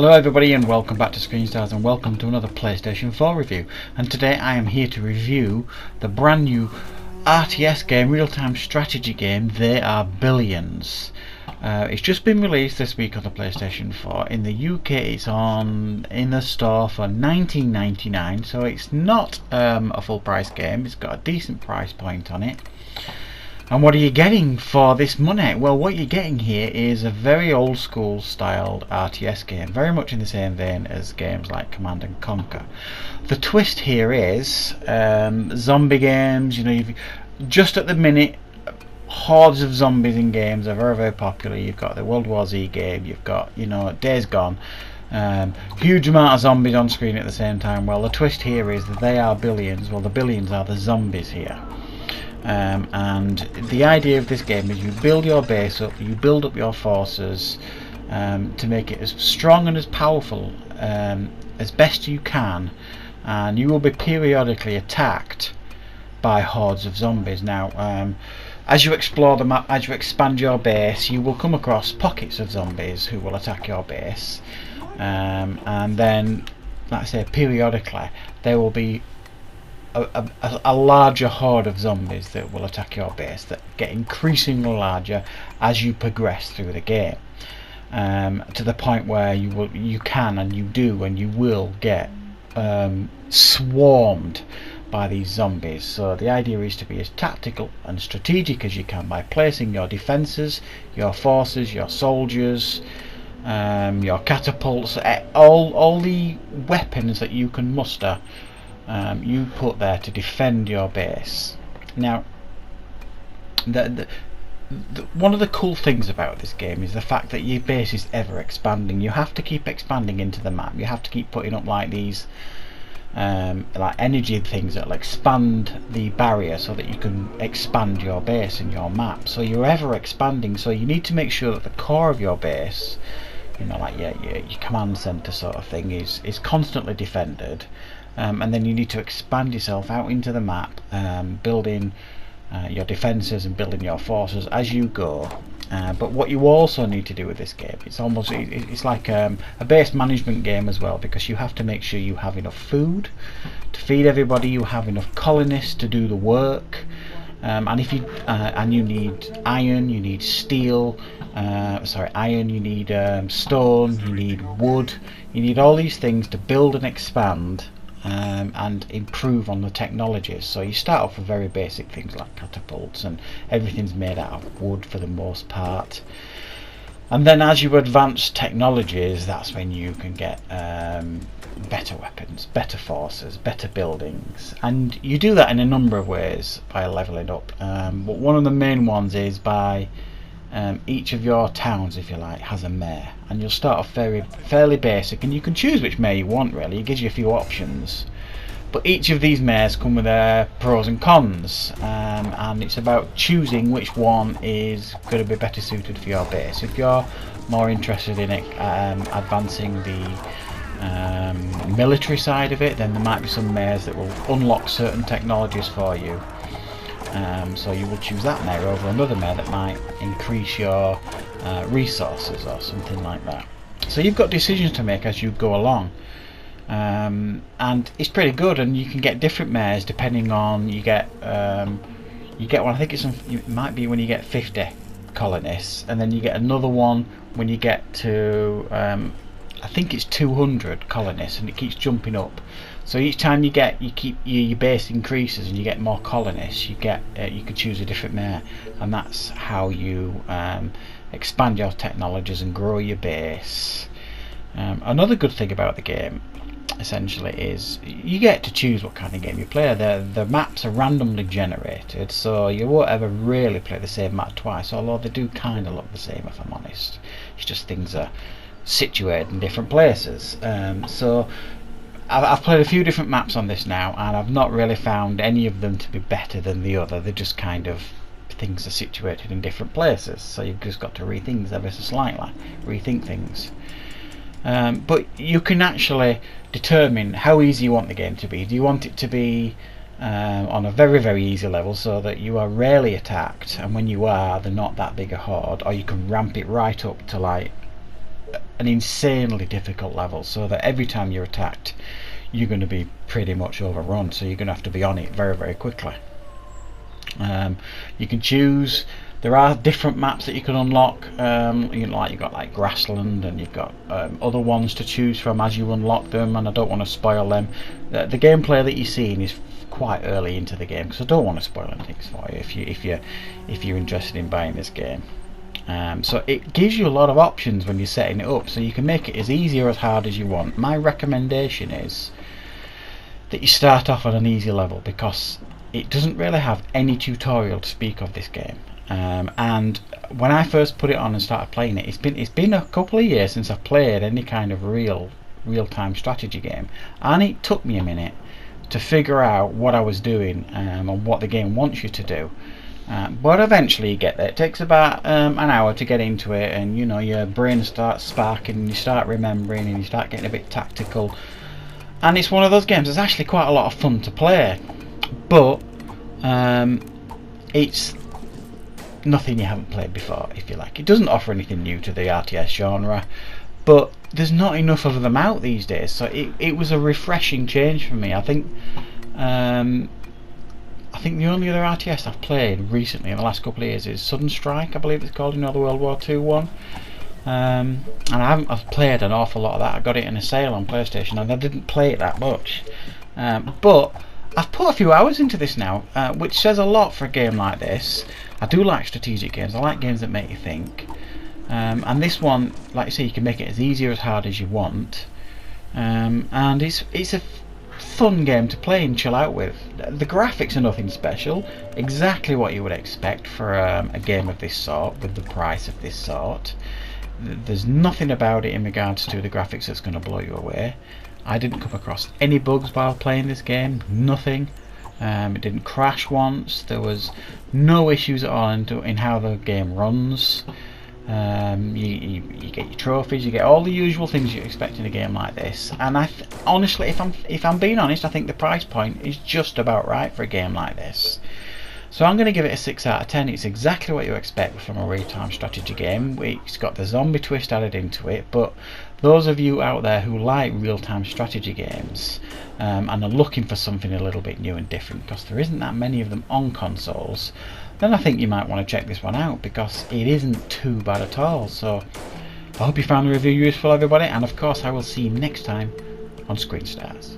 Hello everybody and welcome back to Screenstars and welcome to another PlayStation 4 review. And today I am here to review the brand new RTS game, real-time strategy game, They Are Billions. It's just been released this week on the PlayStation 4. In the UK it's in the store for $19.99, so it's not a full price game. It's got a decent price point on it. And what are you getting for this money? Well, what you're getting here is a very old school styled RTS game, very much in the same vein as games like Command and Conquer. The twist here is zombie games. You know, just at the minute, hordes of zombies in games are very, very popular. You've got the World War Z game, you've got, you know, Days Gone. Huge amount of zombies on screen at the same time. Well, the twist here is that they are billions. Well, the billions are the zombies here. And the idea of this game is you build your base up, you build up your forces to make it as strong and as powerful as best you can, and you will be periodically attacked by hordes of zombies. Now, as you explore the map, as you expand your base, you will come across pockets of zombies who will attack your base, and then, like I say, periodically there will be a larger horde of zombies that will attack your base, that get increasingly larger as you progress through the game, to the point where you can and you will get swarmed by these zombies. So the idea is to be as tactical and strategic as you can by placing your defences, your forces, your soldiers, your catapults, all the weapons that you can muster. You put there to defend your base. Now, one of the cool things about this game is the fact that your base is ever expanding. You have to keep expanding into the map. You have to keep putting up like these like energy things that will expand the barrier so that you can expand your base and your map. So you're ever expanding, so you need to make sure that the core of your base, you know, like your command center sort of thing, is constantly defended. And then you need to expand yourself out into the map, building your defences and building your forces as you go. But what you also need to do with this game, it's like a base management game as well, because you have to make sure you have enough food to feed everybody, you have enough colonists to do the work, and if you you need iron, you need steel, iron, you need stone, you need wood, you need all these things to build and expand. And improve on the technologies. So you start off with very basic things like catapults, and everything's made out of wood for the most part. And then as you advance technologies, that's when you can get better weapons, better forces, better buildings, and you do that in a number of ways by leveling up. But one of the main ones is by each of your towns, if you like, has a mayor, and you'll start off fairly basic, and you can choose which mayor you want. Really, it gives you a few options, but each of these mayors come with their pros and cons, and it's about choosing which one is going to be better suited for your base. If you're more interested in advancing the military side of it, then there might be some mayors that will unlock certain technologies for you. So you will choose that mayor over another mayor that might increase your resources or something like that. So you've got decisions to make as you go along, and it's pretty good. And you can get different mayors depending on you get one. I think it might be when you get 50 colonists, and then you get another one when you get to I think it's 200 colonists, and it keeps jumping up. So each time your base increases and you get more colonists, you could choose a different mayor, and that's how you expand your technologies and grow your base. Another good thing about the game, essentially, is you get to choose what kind of game you play. The maps are randomly generated, so you won't ever really play the same map twice, although they do kind of look the same, if I'm honest. It's just things are situated in different places. So I've played a few different maps on this now, and I've not really found any of them to be better than the other. They're just kind of, things are situated in different places, so you've just got to rethink things ever so slightly, rethink things. But you can actually determine how easy you want the game to be. Do you want it to be on a very, very easy level so that you are rarely attacked, and when you are, they're not that big a horde, or you can ramp it right up to like an insanely difficult level, so that every time you're attacked you're going to be pretty much overrun, so you're going to have to be on it very, very quickly. You can choose. There are different maps that you can unlock. You've got like grassland, and you've got other ones to choose from as you unlock them. And I don't want to spoil them. The gameplay that you're seeing is quite early into the game, because I don't want to spoil anything for you if you're interested in buying this game. So it gives you a lot of options when you're setting it up, so you can make it as easy or as hard as you want. My recommendation is that you start off on an easy level, because it doesn't really have any tutorial to speak of, this game. And when I first put it on and started playing it, it's been a couple of years since I've played any kind of real-time strategy game, and it took me a minute to figure out what I was doing and what the game wants you to do. But eventually you get there. It takes about an hour to get into it, and you know, your brain starts sparking and you start remembering and you start getting a bit tactical, and it's one of those games that's actually quite a lot of fun to play, but it's nothing you haven't played before, if you like. It doesn't offer anything new to the RTS genre, but there's not enough of them out these days, so it was a refreshing change for me. I think the only other RTS I've played recently in the last couple of years is Sudden Strike, I believe it's called, the World War II one. And I've played an awful lot of that. I got it in a sale on PlayStation and I didn't play it that much, but I've put a few hours into this now, which says a lot for a game like this. I do like strategic games. I like games that make you think, and this one, like I say, you can make it as easy or as hard as you want, and it's a fun game to play and chill out with. The graphics are nothing special, exactly what you would expect for a game of this sort with the price of this sort. There's nothing about it in regards to the graphics that's going to blow you away. I didn't come across any bugs while playing this game, nothing. It didn't crash once. There was no issues at all in how the game runs. You get your trophies, you get all the usual things you expect in a game like this. And honestly, if I'm being honest, I think the price point is just about right for a game like this. So I'm going to give it a 6 out of 10. It's exactly what you expect from a real-time strategy game. It's got the zombie twist added into it, but those of you out there who like real-time strategy games and are looking for something a little bit new and different, because there isn't that many of them on consoles, then I think you might want to check this one out, because it isn't too bad at all. So I hope you found the review useful, everybody, and of course I will see you next time on Screen Stars.